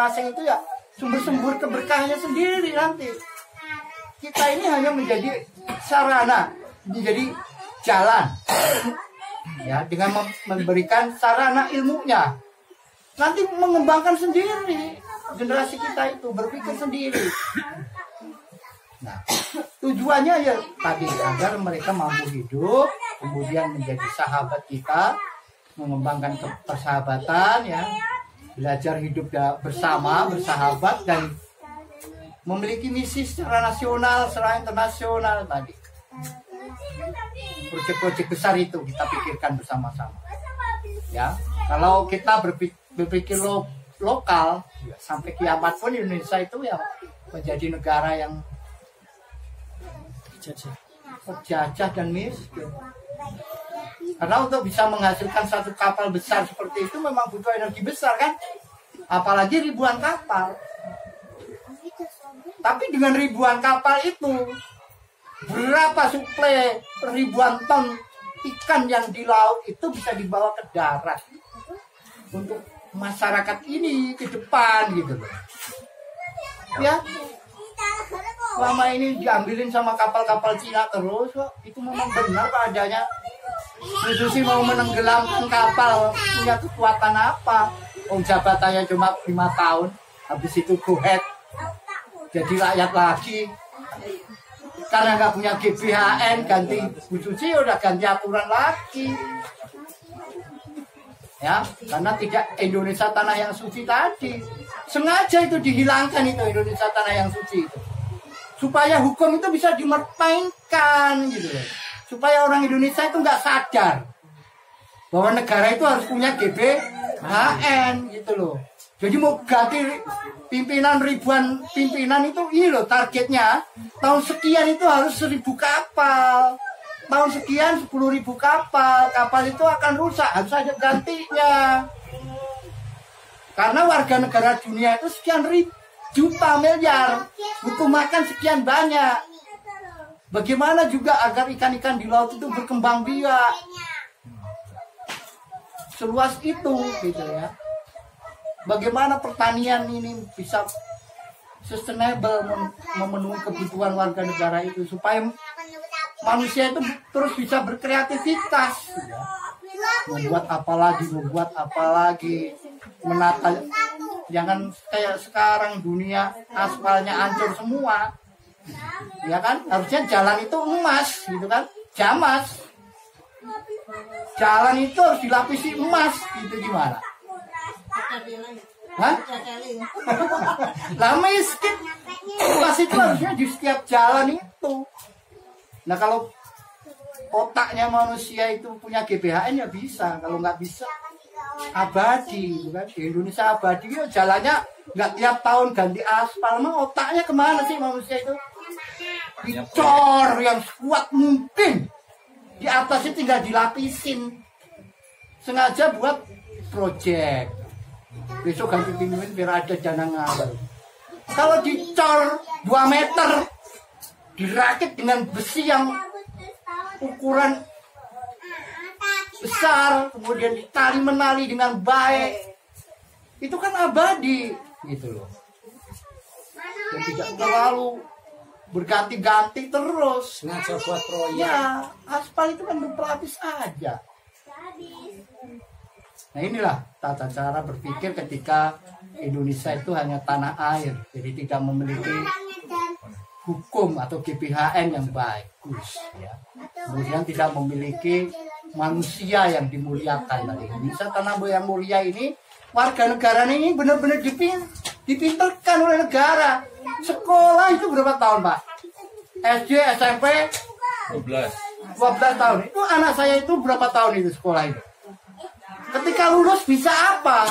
masing-masing itu ya sumber-sumber keberkahannya sendiri nanti. Kita ini hanya menjadi sarana, menjadi jalan. Ya, dengan memberikan sarana ilmunya. Nanti mengembangkan sendiri. Generasi kita itu berpikir sendiri. Nah, tujuannya ya tadi agar mereka mampu hidup, kemudian menjadi sahabat kita, mengembangkan persahabatan ya, belajar hidup bersama, bersahabat dan memiliki misi secara nasional, secara internasional tadi. Proyek-proyek besar itu kita pikirkan bersama-sama. Ya, kalau kita berpikir lokal, ya, sampai kiamat pun Indonesia itu ya menjadi negara yang terjajah dan miskin. Karena untuk bisa menghasilkan satu kapal besar seperti itu memang butuh energi besar kan? Apalagi ribuan kapal. Tapi dengan ribuan kapal itu, berapa suplai ribuan ton ikan yang di laut itu bisa dibawa ke darat untuk masyarakat ini ke depan gitu loh. Ya, selama ini diambilin sama kapal-kapal Cina terus, kok itu memang benar Pak adanya. Susi mau menenggelamkan kapal punya kekuatan apa? Jabatannya cuma 5 tahun, habis itu go ahead jadi rakyat lagi. Karena nggak punya GBHN, ganti Bu Susi udah ganti aturan lagi. Ya, karena tidak Indonesia tanah yang suci tadi. Sengaja itu dihilangkan itu Indonesia tanah yang suci itu. Supaya hukum itu bisa dipermainkan gitu loh. Supaya orang Indonesia itu nggak sadar bahwa negara itu harus punya GBHN gitu loh. Jadi mau ganti pimpinan ribuan pimpinan itu ini loh targetnya. Tahun sekian itu harus 1000 kapal. Tahun sekian 10.000 kapal. Kapal itu akan rusak, harus ada gantinya. Karena warga negara dunia itu sekian juta miliar, butuh makan sekian banyak. Bagaimana juga agar ikan-ikan di laut itu berkembang biak seluas itu gitu ya. Bagaimana pertanian ini bisa sustainable memenuhi kebutuhan warga negara itu supaya manusia itu terus bisa berkreativitas ya. membuat apa lagi menata. Jangan kayak sekarang dunia aspalnya hancur semua ya kan, harusnya jalan itu emas gitu kan, jamas jalan itu harus dilapisi emas gitu. Gimana? Hah? Lah miskin emas itu harusnya di setiap jalan itu. Nah kalau otaknya manusia itu punya GBHN ya bisa, kalau nggak bisa abadi kan. Di Indonesia abadi ya jalannya nggak tiap tahun ganti aspal, mah otaknya kemana sih manusia itu? Dicor yang kuat mungkin, di atasnya tinggal dilapisin, sengaja buat project. Besok ganti pinguin biar ada dana ngalir. Kalau dicor 2 meter, dirakit dengan besi yang ukuran besar, kemudian ditali menali dengan baik, itu kan abadi gitu loh. Dan tidak terlalu berganti-ganti terus. Sengaja buat proyek. Ya, aspal itu kan berpelapis aja. Nah inilah tata cara berpikir ketika Indonesia itu hanya tanah air, jadi tidak memiliki hukum atau GBHN yang bagus ya. Kemudian tidak memiliki manusia yang dimuliakan tadi. Indonesia tanah yang mulia ini, warga negara ini benar-benar dipinterkan oleh negara. Sekolah itu berapa tahun Pak? SD, SMP 12 tahun. Itu anak saya itu berapa tahun itu sekolah itu? Ketika lulus bisa apa?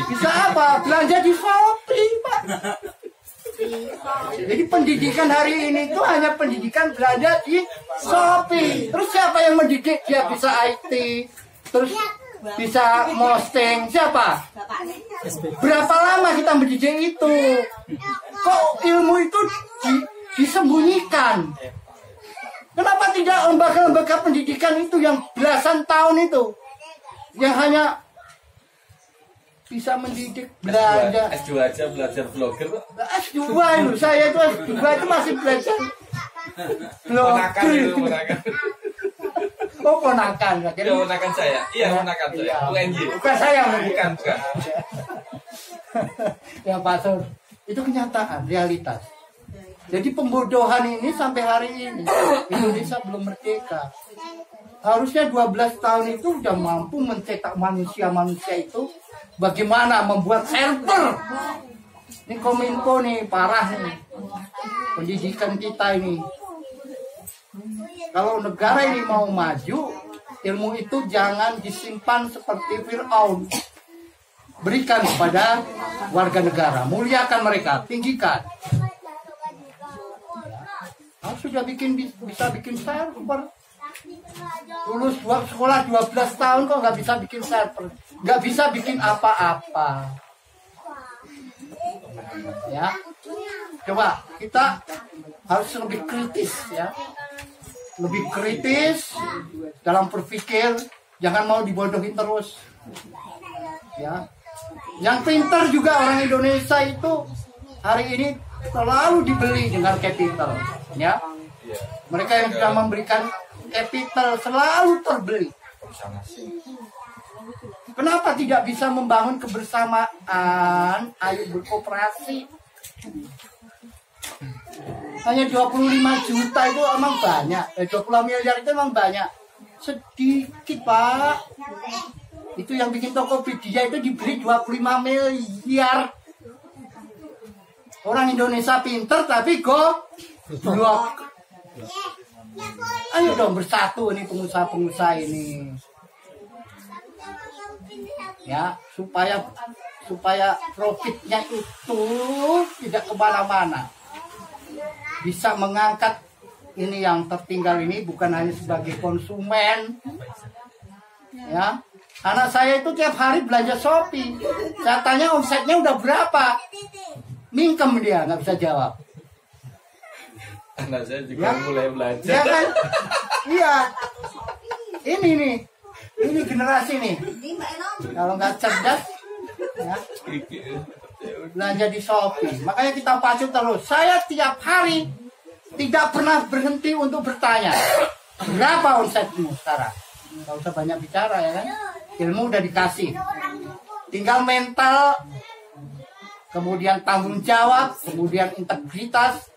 Bisa apa? Belanja di Shopee Pak. Jadi pendidikan hari ini itu hanya pendidikan belanja di Shopee. Terus siapa yang mendidik dia bisa IT? Terus bisa posting siapa? Berapa lama kita mendidik itu? Kok ilmu itu disembunyikan? Kenapa tidak lembaga-lembaga pendidikan itu yang belasan tahun itu, yang hanya bisa mendidik belajar. S2 aja belajar vlogger. S2 itu saya itu S2 itu masih belajar Ponakan itu, vlogger. ponakan. Oh ponakan, Iya, ponakan saya. Iya, ponakan saya. Iya. UNJ. Bukan saya, Bukan. Ya Pak Sur, itu kenyataan, realitas. Jadi pembodohan ini sampai hari ini Indonesia belum merdeka. Harusnya 12 tahun itu sudah mampu mencetak manusia-manusia itu bagaimana membuat server. Ini Kominfo nih parah nih. Pendidikan kita ini. Kalau negara ini mau maju, ilmu itu jangan disimpan seperti Fir'aun. Berikan kepada warga negara, muliakan mereka, tinggikan. Nah, sudah bisa bikin server. Lulus sekolah 12 tahun kok nggak bisa bikin server, nggak bisa bikin apa-apa. Ya, coba kita harus lebih kritis ya, lebih kritis dalam berpikir, jangan mau dibodohin terus. Ya, yang pintar juga orang Indonesia itu hari ini selalu dibeli dengan capital. Ya, mereka yang sudah memberikan capital selalu terbeli. Kenapa tidak bisa membangun kebersamaan? Ayo berkooperasi. Hanya 25 juta itu emang banyak. 20 miliar itu emang banyak. Sedikit Pak. Itu yang bikin Tokopedia itu dibeli 25 miliar. Orang Indonesia pinter tapi goblok. Ayo dong bersatu nih pengusaha-pengusaha ini. Ya, supaya profitnya itu tidak kemana-mana. Bisa mengangkat ini yang tertinggal ini bukan hanya sebagai konsumen. Ya, anak saya itu tiap hari belanja Shopee. Saya tanya omsetnya udah berapa? Mingkem dia, nggak bisa jawab. Anak saya juga mulai belajar. Ya kan? Iya. Ini generasi nih. Kalau nggak cerdas, ya, belanja di Shopee. Makanya kita pacu terus. Saya tiap hari tidak pernah berhenti untuk bertanya, berapa omsetmu sekarang? Nggak usah banyak bicara ya kan? Ilmu udah dikasih. Tinggal mental, kemudian tanggung jawab, kemudian integritas.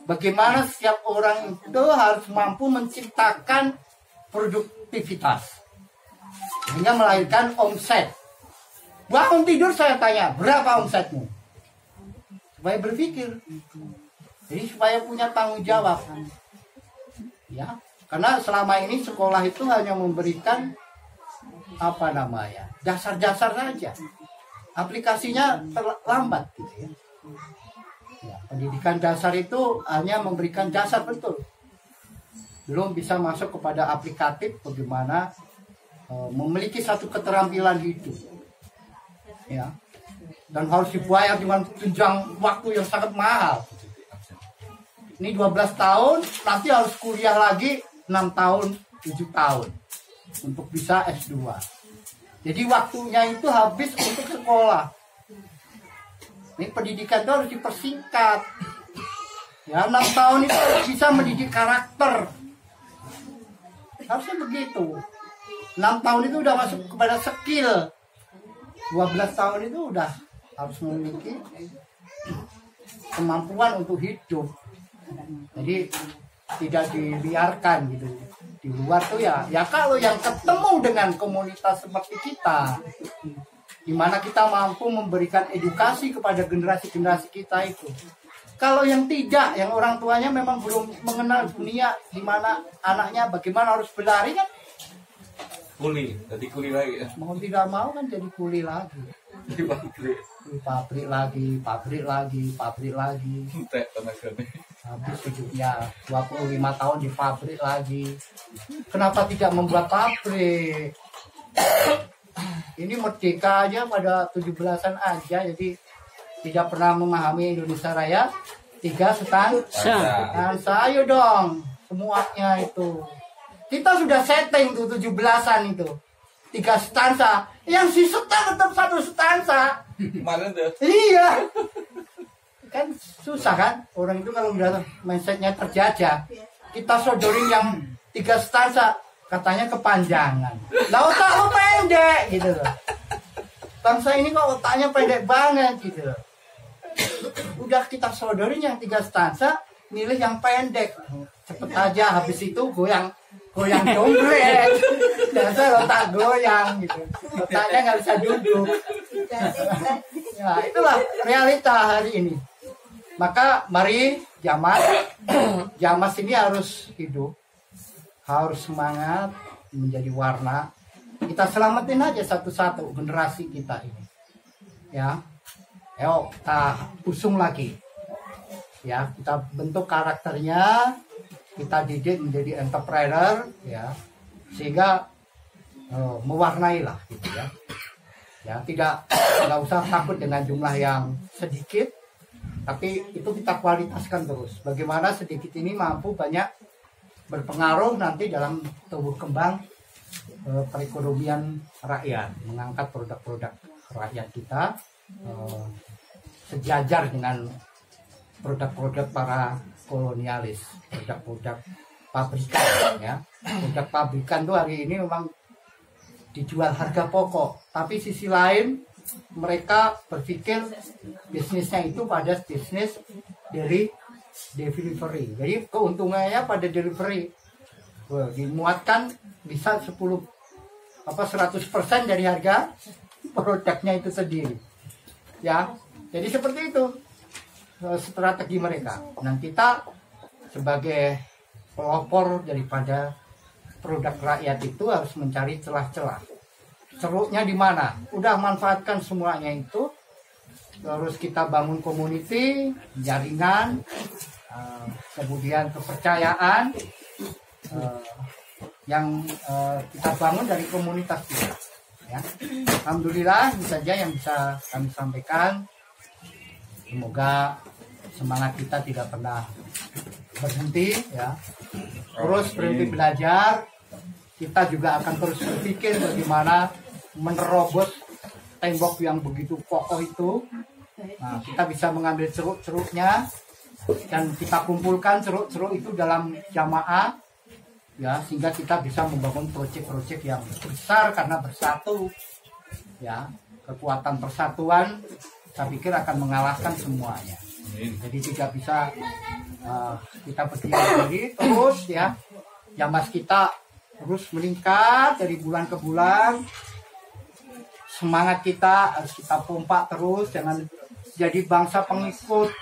Bagaimana setiap orang itu harus mampu menciptakan produktivitas hingga melahirkan omset. Bangun tidur saya tanya, berapa omsetmu? Supaya berpikir. Jadi supaya punya tanggung jawab. Ya, karena selama ini sekolah itu hanya memberikan dasar-dasar saja. Aplikasinya terlambat gitu ya. Ya, pendidikan dasar itu hanya memberikan dasar betul, belum bisa masuk kepada aplikatif bagaimana memiliki satu keterampilan hidup, ya, dan harus dibayar dengan tunjang waktu yang sangat mahal. Ini 12 tahun, nanti harus kuliah lagi 6 tahun, 7 tahun untuk bisa S2. Jadi waktunya itu habis untuk sekolah. Ini pendidikan itu harus dipersingkat. Ya, 6 tahun itu harus bisa mendidik karakter. Harusnya begitu. 6 tahun itu udah masuk kepada skill. 12 tahun itu udah harus memiliki kemampuan untuk hidup. Jadi tidak dibiarkan gitu. Di luar tuh ya kalau yang ketemu dengan komunitas seperti kita, di mana kita mampu memberikan edukasi kepada generasi-generasi kita itu. Kalau yang tidak, yang orang tuanya memang belum mengenal dunia, di mana anaknya bagaimana harus berlari kan? Jadi kuli lagi. Mau tidak mau kan jadi kuli lagi. Di pabrik. Pabrik lagi. Habis hidupnya 25 tahun di pabrik lagi. Kenapa tidak membuat pabrik? Ini merdeka aja pada 17-an aja, jadi tidak pernah memahami Indonesia Raya 3,5. Ayo dong semuanya itu. Kita sudah setting tuh 17-an itu. 3 stansa, yang si setel tetap 1 stansa. Kemarin tuh. Iya. Kan susah kan? Orang itu kalau udah mindsetnya terjajah, kita sodorin yang 3 stansa, katanya kepanjangan. Lah otak lu pendek gitu loh. Bangsa ini kok otaknya pendek banget gitu loh. Udah kita sodorin yang 3 stansa, milih yang pendek. Cepet aja, habis itu goyang dompet. Dasar otak goyang gitu. Otaknya nggak bisa duduk. Ya, itulah realita hari ini. Maka mari Jamas ini harus hidup, harus semangat, menjadi warna. Kita selamatin aja satu-satu generasi kita ini. Ya, ayo kita usung lagi. Ya, kita bentuk karakternya, kita didik menjadi entrepreneur, ya, sehingga mewarnai lah, gitu ya. Ya, tidak usah takut dengan jumlah yang sedikit, tapi itu kita kualitaskan terus. Bagaimana sedikit ini mampu banyak berpengaruh nanti dalam tumbuh kembang perekonomian rakyat, mengangkat produk-produk rakyat kita sejajar dengan produk-produk para kolonialis, produk-produk pabrikan, ya. Produk pabrikan tuh hari ini memang dijual harga pokok, tapi sisi lain mereka berpikir bisnisnya itu pada bisnis dari delivery. Jadi keuntungannya pada delivery. Dimuatkan bisa 100% dari harga produknya itu sendiri. Ya. Jadi seperti itu strategi mereka. Dan kita sebagai pelopor daripada produk rakyat itu harus mencari celah-celah. Ceruknya di mana? Udah manfaatkan semuanya itu. Terus kita bangun community, jaringan, kemudian kepercayaan yang kita bangun dari komunitas kita. Ya. Alhamdulillah, ini saja yang bisa kami sampaikan. Semoga semangat kita tidak pernah berhenti, ya. Terus berhenti belajar. Kita juga akan terus berpikir bagaimana menerobos tembok yang begitu kokoh itu. Nah, kita bisa mengambil ceruk-ceruknya dan kita kumpulkan ceruk-ceruk itu dalam jamaah, ya, sehingga kita bisa membangun proyek-proyek yang besar karena bersatu, ya. Kekuatan persatuan saya pikir akan mengalahkan semuanya. Jadi tidak bisa kita berdiri sendiri terus, ya. Jamas kita terus meningkat dari bulan ke bulan. Semangat kita harus kita pompa terus, jangan jadi bangsa pengekor.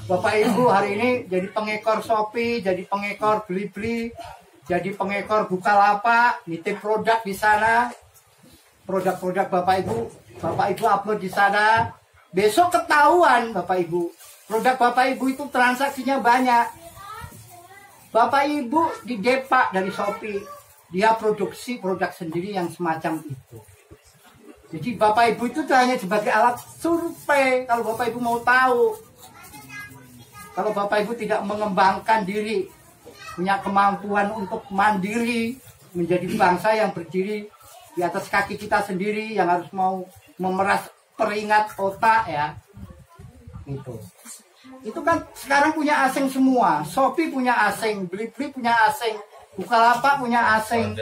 Bapak Ibu hari ini jadi pengekor Shopee, jadi pengekor Blibli, jadi pengekor Bukalapak, nitip produk di sana. Produk-produk Bapak Ibu upload di sana. Besok ketahuan Bapak Ibu. Produk Bapak Ibu itu transaksinya banyak. Bapak Ibu di Depak dari Shopee, dia produksi produk sendiri yang semacam itu. Jadi Bapak Ibu itu hanya sebagai alat survei. Kalau Bapak Ibu mau tahu, kalau Bapak Ibu tidak mengembangkan diri, punya kemampuan untuk mandiri, menjadi bangsa yang berdiri di atas kaki kita sendiri, yang harus mau memeras peringat otak, ya, itu kan sekarang punya asing semua. Shopee punya asing, Blibli punya asing, Bukalapak punya asing.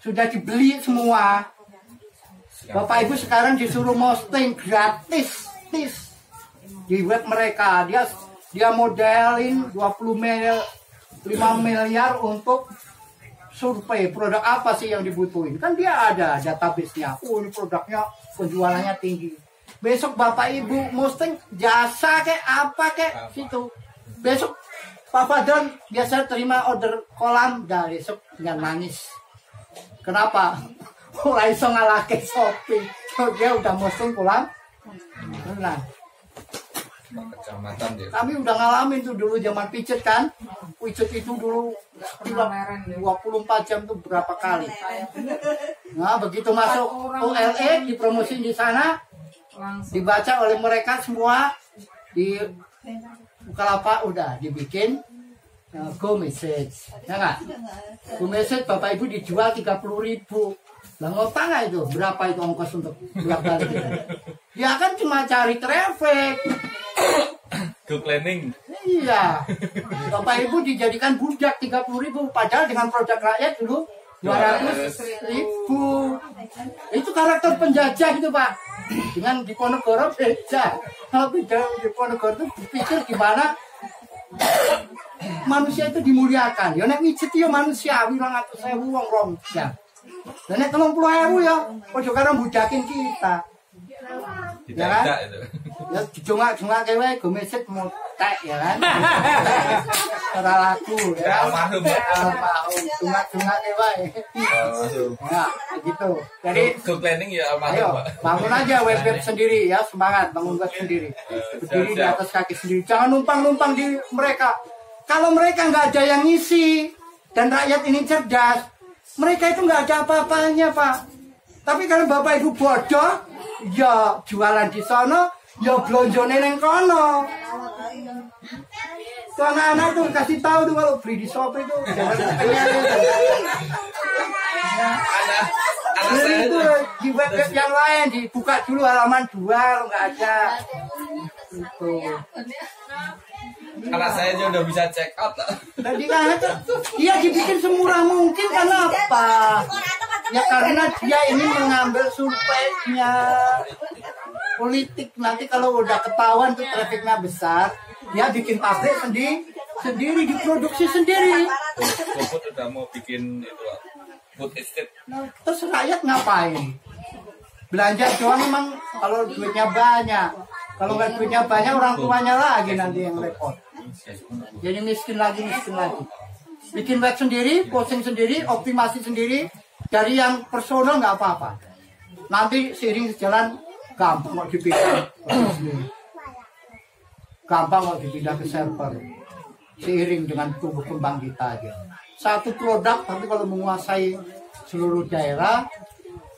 Sudah dibeli semua. Bapak Ibu sekarang disuruh posting gratis di web mereka. Dia modelin 20 miliar, 5 miliar untuk survei produk apa sih yang dibutuhin. Kan dia ada database-nya. Oh, ini produknya penjualannya tinggi. Besok Bapak Ibu posting jasa kayak apa kayak situ. Besok Pak Fadron biasa terima order kolam, dah besok nggak nangis. Kenapa? Mulai so ngalake Shopee. So, dia udah posting pulang. Nah, Kecamatan dia. kami udah ngalamin tuh dulu zaman pijet kan. Pijet itu dulu 24 jam tuh berapa kali. Nah, begitu masuk ULE dipromosi di sana, dibaca oleh mereka semua di Bukalapak udah dibikin Go message, ya nggak? Go message Bapak Ibu dijual 30.000. Lah ngopang nggak itu? Berapa itu ongkos untuk bolak-balik? Dia kan cuma cari traffic. Go planning. Iya. Bapak Ibu dijadikan budak 30.000, padahal dengan produk rakyat dulu 200.000. Itu karakter penjajah itu Pak. Dengan Diponegoro beda. Kalau beda Diponegoro itu berpikir gimana manusia itu dimuliakan. Ya nek mijet ya manusiawi 200.000 wong rong jam. Lah nek 30.000 ya ojo karo budakin kita. Tidak Ya kan? ada itu. Ya dijongak-jongak wae go message motek ya kan. Ora laku ya. Almarhum. Almarhum jongak-jongak wae. Almarhum. Ya, gitu. Jadi Go planning ya ayo almarhum, Pak. bangun aja web sendiri ya, semangat bangun web sendiri. Berdiri di atas kaki sendiri. Jangan numpang-numpang di mereka. Kalau mereka nggak ada yang ngisi dan rakyat ini cerdas, mereka itu nggak ada apa-apanya Pak. Tapi kalau Bapak Ibu bodoh, ya jualan di sana, ya blonjone neng kono. Tuh anak-anak tuh kasih tahu tuh kalau beli di Shopee itu jangan kepengen itu. Anak Jadi saya itu di web yang lain dibuka dulu halaman 2 kalau nggak ada. Itu. anak saya aja udah bisa check out. Tadi kan dia dibikin semurah mungkin karena apa? Ya karena dia ini mengambil surveinya politik. Nanti kalau udah ketahuan tuh trafiknya besar, dia bikin pabrik sendiri diproduksi sendiri. GoFood udah mau bikin itu food estate. Nah, terus rakyat ngapain? Belanja doang emang kalau duitnya banyak. Kalau nggak duitnya banyak orang tuanya lagi nanti yang repot. Jadi miskin lagi. Bikin web sendiri, posting sendiri, optimasi sendiri. Dari yang personal nggak apa-apa. Nanti seiring sejalan gampang mau dipindah. Gampang mau dipindah ke server. Seiring dengan tumbuh kembang kita aja. Satu produk tapi kalau menguasai seluruh daerah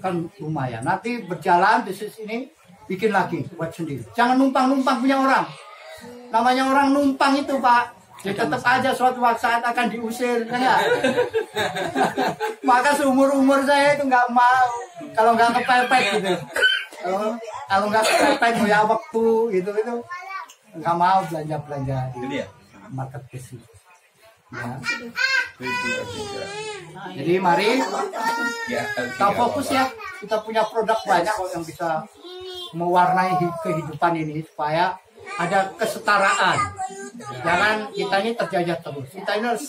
kan lumayan. Nanti berjalan bisnis ini bikin lagi buat sendiri. Jangan numpang-numpang punya orang. Namanya orang numpang itu Pak. Ya tetap aja suatu saat akan diusir, kan ya? Maka seumur-umur saya itu nggak mau kalau nggak kepepet gitu. Kalau nggak kepepet ya waktu gitu nggak mau belanja Ini di ya. marketplace itu. Ya. Jadi mari Ya, kita fokus ya. Kita punya produk banyak kok yang bisa mewarnai kehidupan ini supaya ada kesetaraan. Jangan kita ini terjajah terus. Kita ini harus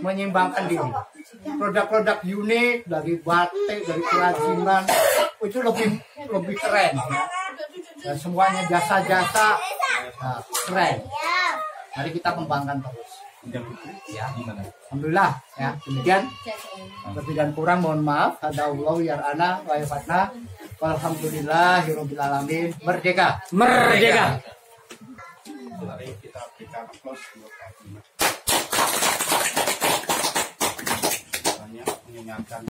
menyimbangkan diri. Produk-produk unik dari batik, dari kerajinan itu lebih keren. Dan semuanya jasa-jasa keren. Mari kita kembangkan terus. Ya, alhamdulillah ya. Demikian lebih dan kurang mohon maaf. Ada Allah yarana wa yafatna. Walhamdulillahirabbil alamin. Merdeka. Mari kita berikan aplaus untuk banyak mengingatkan